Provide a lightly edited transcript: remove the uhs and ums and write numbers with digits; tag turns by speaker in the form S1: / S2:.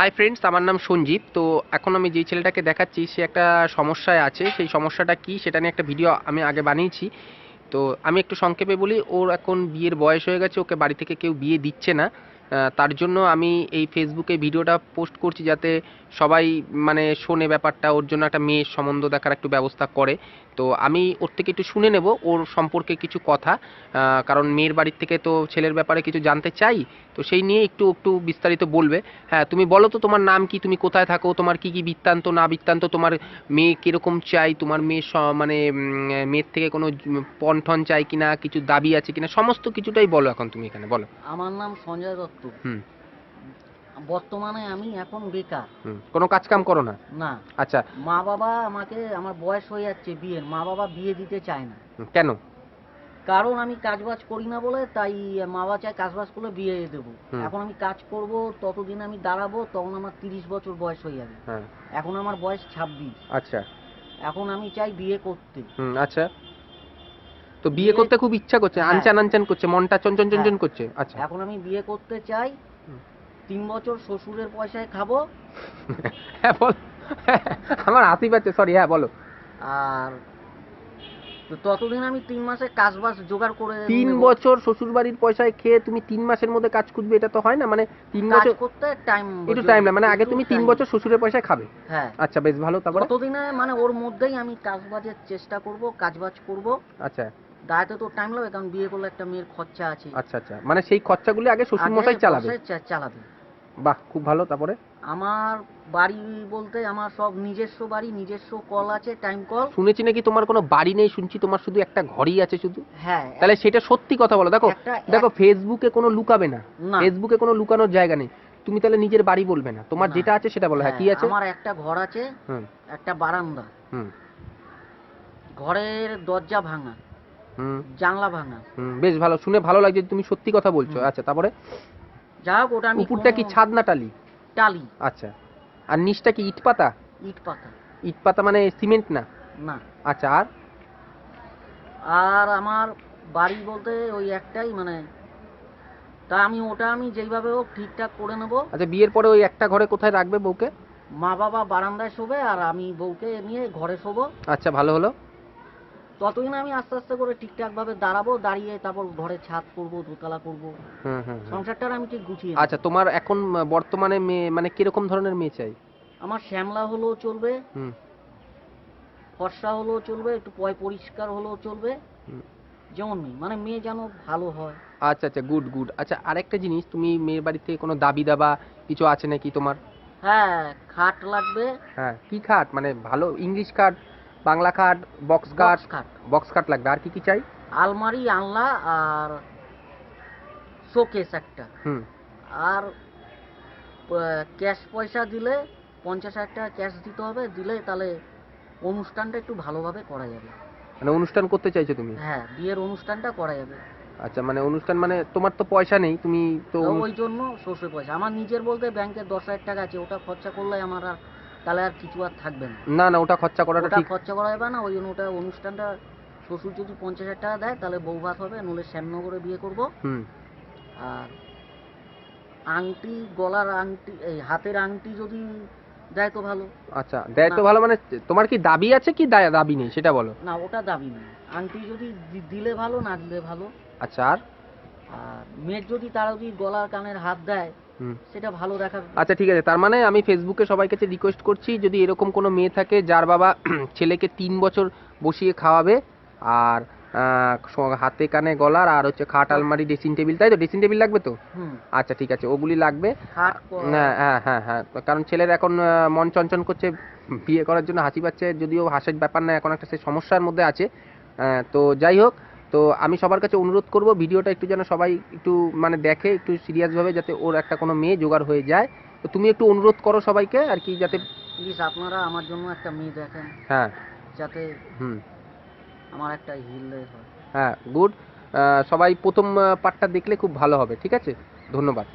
S1: Hi friends, আমার নাম সঞ্জিত। তো এখন আমি যেই ছেলেটাকে দেখাচ্ছি সে একটা সমস্যায় আছে। সেই সমস্যাটা কি সেটা নিয়ে একটা ভিডিও আমি আগে বানিয়েছি। তো আমি একটু সংক্ষেপে বলি, ওর এখন বিয়ের বয়স হয়ে গেছে, ওকে বাড়ি থেকে কেউ বিয়ে দিচ্ছে না। তার জন্য আমি এই ফেসবুকে ভিডিওটা পোস্ট করছি যাতে সবাই মানে শোনে ব্যাপারটা, ওর জন্য একটা মেয়ের সম্বন্ধ দেখার একটু ব্যবস্থা করে। তো আমি ওর থেকে একটু শুনে নেব ওর সম্পর্কে কিছু কথা, কারণ মেয়ের বাড়ির থেকে তো ছেলের ব্যাপারে কিছু জানতে চাই। তো সেই নিয়ে একটু একটু বিস্তারিত বলবে। হ্যাঁ, তুমি বলো তো তোমার নাম কি, তুমি কোথায় থাকো, তোমার কি কি বৃত্তান্ত না বৃত্তান্ত, তোমার মেয়ে কিরকম চাই, তোমার মেয়ে মানে মেয়ের থেকে কোনো পণ টন চাই কিনা, কিছু দাবি আছে কিনা, সমস্ত কিছুটাই বলো এখন তুমি এখানে বলো।
S2: আমার নাম সঞ্জয় দত্ত।
S1: হুম।
S2: বর্তমানে আমি এখন বেকার।
S1: কোনো কাজ কাম করো না?
S2: না।
S1: আচ্ছা।
S2: মা বাবা আমাকে, আমার বয়স হয়ে যাচ্ছে বিয়ের, মা বাবা বিয়ে দিতে চায় না।
S1: কেন?
S2: কারণ আমি কাজবাজ করি না বলে, তাই মা বাবা চায় কাজবাজ করলে বিয়ে দেবো।
S1: হুম।
S2: এখন আমি কাজ করব, ততদিন আমি দাঁড়াবো, তখন আমার 30 বছর বয়স হয়ে যাবে।
S1: হ্যাঁ।
S2: এখন আমার বয়স 26।
S1: আচ্ছা।
S2: এখন আমি চাই বিয়ে করতে।
S1: আচ্ছা। তো বিয়ে করতে খুব ইচ্ছা করছে,
S2: হ্যাঁ।
S1: আনচান আনচান করছে, মনটা চঞ্চন চঞ্চন করছে। আচ্ছা।
S2: এখন আমি বিয়ে করতে চাই। 3 বছর শ্বশুরের পয়সায় খাবো।
S1: হ্যাঁ বল। আমার হাসি পাচ্ছে, সরি। হ্যাঁ বলো।
S2: আর তো ততদিন আমি 3 মাসে কাজবাজ জোগাড় করে
S1: 3
S2: নেব।
S1: বছর শ্বশুর বাড়ির পয়সায় খেয়ে তুমি 3 মাসের মধ্যে কাজ খুঁজবে, এটা তো হয় না। মানে 3
S2: কাজ
S1: বছর
S2: করতে টাইম,
S1: একটু টাইম লাগে, মানে আগে তুমি 3 বছর শ্বশুরের পয়সায় খাবে।
S2: হ্যাঁ।
S1: আচ্ছা, বেশ ভালো। তারপরে?
S2: ততদিনে মানে ওর মধ্যেই আমি কাজবাজের চেষ্টা করব, কাজবাজ করব।
S1: আচ্ছা।
S2: দাঁড়াতে তো টাইম লাগবে, কারণ বিয়ে করলে একটা মেয়ের খরচা আছে।
S1: আচ্ছা আচ্ছা, মানে সেই খরচাগুলি আগে শ্বশুর মশাই চালাবে।
S2: চালাবে।
S1: বাহ, খুব ভালো। তারপরে?
S2: আমার বাড়ি বলতে আমার সব নিজস্ব বাড়ি, নিজস্ব কল আছে, টাইম কল।
S1: শুনেছি নাকি তোমার কোনো বাড়ি নেই, শুনছি তোমার শুধু একটা ঘরই আছে শুধু।
S2: হ্যাঁ।
S1: তাহলে সেটা সত্যি কথা বলো। দেখো দেখো, ফেসবুকে কোনো লুকাবে না, ফেসবুকে কোনো লুকানোর জায়গা নেই। তুমি তাহলে নিজের বাড়ি বলবে না, তোমার যেটা আছে সেটা বলো। হ্যাঁ, কি আছে?
S2: আমার একটা ঘর আছে, একটা বারান্দা। ঘরের দরজা ভাঙা, জানলা ভাঙা।
S1: বেশ ভালো, শুনে ভালো লাগছে তুমি সত্যি কথা বলছো। আচ্ছা, তারপরে?
S2: যা হোক, ওটা আমি
S1: উপরটা কি ছাদ না টালি?
S2: টালি।
S1: আচ্ছা। আর নিচটা কি ইট পাতা?
S2: ইট পাতা।
S1: ইট পাতা মানে সিমেন্ট না?
S2: না।
S1: আচ্ছা। আর?
S2: আর আমার বাড়ি বলতে ওই একটাই, মানে তা ওটা আমি যেইভাবে হোক ঠিকঠাক করে নেব।
S1: আচ্ছা, বিয়ের পরে ওই একটা ঘরে কোথায় রাখবে বউকে?
S2: মা বাবা বারান্দায় শোবে, আর আমি বউকে নিয়ে ঘরে শোবো।
S1: আচ্ছা, ভালো হলো।
S2: ততদিন আমি আস্তে আস্তে করে ঠিকঠাক ভাবে দাঁড়াবো, দাঁড়িয়ে তারপর ঘরে ছাদ করব, দোতলা করব। সংসারটা আমি ঠিক গুছিয়ে।
S1: আচ্ছা, তোমার এখন বর্তমানে মেয়ে মানে কিরকম ধরনের মেয়ে চাই?
S2: আমার শ্যামলা হলেও চলবে, ফর্সা হলেও চলবে, একটু পরিষ্কার হলেও চলবে। যেমন মানে মেয়ে যেন ভালো হয়।
S1: আচ্ছা আচ্ছা, গুড গুড। আচ্ছা, আরেকটা জিনিস, তুমি মেয়ের বাড়ি থেকে কোনো দাবি দাবা কিছু আছে নাকি তোমার?
S2: হ্যাঁ, খাট লাগবে।
S1: হ্যাঁ, কি খাট? মানে ভালো ইংলিশ খাট, বাংলা খাট, বক্স খাট? বক্স খাট লাগবে। আর কি কি চাই?
S2: আলমারি, আনলা, আর শোকেস একটা। আর ক্যাশ পয়সা দিলে 50,000 টাকা ক্যাশ দিতে হবে, দিলে তাহলে অনুষ্ঠানটা একটু ভালোভাবে করা যাবে।
S1: মানে অনুষ্ঠান করতে চাইছো তুমি?
S2: হ্যাঁ, বিয়ের অনুষ্ঠানটা করা যাবে।
S1: আচ্ছা, মানে অনুষ্ঠান মানে তোমার তো পয়সা নেই, তুমি তো
S2: ওই জন্য শ্বশুর পয়সা। আমার নিজের বলতে ব্যাংকে 10,000 টাকা আছে, ওটা খরচা করলে আমার আর তাহলে আর কিছু আর থাকবে না।
S1: না না, ওটা খরচা করাটা ঠিক।
S2: খরচা করা যাবে না, ওই জন্য ওটা অনুষ্ঠানটা শ্বশুর যদি 50,000 টাকা দেয় তাহলে বউ ভাত হবে, নইলে শ্যামনগরে বিয়ে করব। আর আংটি, গলার আংটি, এই হাতের আংটি যদি দেয় তো ভালো।
S1: আচ্ছা, দেয় তো ভালো। মানে তোমার কি দাবি আছে কি দাবি নেই সেটা বলো।
S2: না, ওটা দাবি নেই। আংটি যদি দিলে ভালো, না দিলে ভালো।
S1: আচ্ছা। আর?
S2: আর মেয়ের যদি, তারা যদি গলার কানের হাত দেয় সেটা ভালো দেখাবে। আচ্ছা,
S1: ঠিক আছে। তার মানে আমি ফেসবুকে সবাই কাছে রিকোয়েস্ট করছি, যদি এরকম কোনো মেয়ে থাকে যার বাবা ছেলেকে 3 বছর বসিয়ে খাওয়াবে, আর হাতে কানে গলার, আর হচ্ছে খাট, আলমারি, ড্রেসিং টেবিল, তাই তো? ড্রেসিং টেবিল লাগবে তো? আচ্ছা, ঠিক আছে, ওগুলি লাগবে। হ্যাঁ হ্যাঁ হ্যাঁ হ্যাঁ, কারণ ছেলের এখন মন চঞ্চল করছে বিয়ে করার জন্য, হাসি পাচ্ছে, যদিও হাসির ব্যাপার না, এখন একটা সে সমস্যার মধ্যে আছে। তো যাই হোক, তো আমি সবার কাছে অনুরোধ করব ভিডিওটা একটু যেন সবাই একটু মানে দেখে, একটু সিরিয়াসভাবে, যাতে ওর একটা কোনো মেয়ে জোগাড় হয়ে যায়। তো তুমি একটু অনুরোধ করো সবাইকে আর কি, যাতে
S2: প্লিজ আপনারা আমার জন্য একটা মেয়ে দেখেন।
S1: হ্যাঁ,
S2: যাতে আমার একটা হিল হয়।
S1: হ্যাঁ, গুড। সবাই প্রথম পার্টটা দেখলে খুব ভালো হবে। ঠিক আছে, ধন্যবাদ।